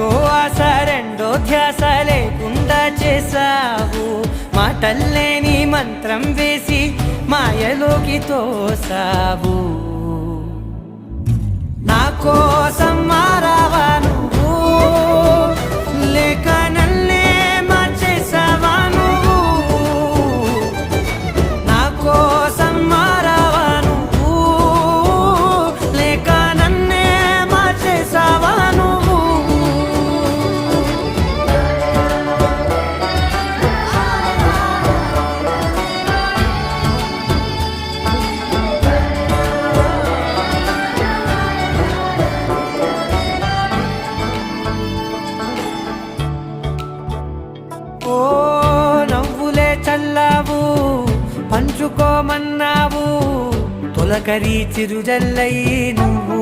ఇంకో ఆశ రెండో ధ్యాస లేకుండా చేసావు, మాటల్లేని మంత్రం వేసి మాయలోకి తోసావు. నా కోసం మారావా నువ్వు, లేక నన్నే మార్చేసావా నువ్వు? నా కోసం మారావా నువ్వు, లేక నన్నే మార్చేసావా నువ్వు? ఓ నవ్వులే చల్లావు, పంచుకోమన్నావు, తొలకరి చిరుజల్లై నువ్వు.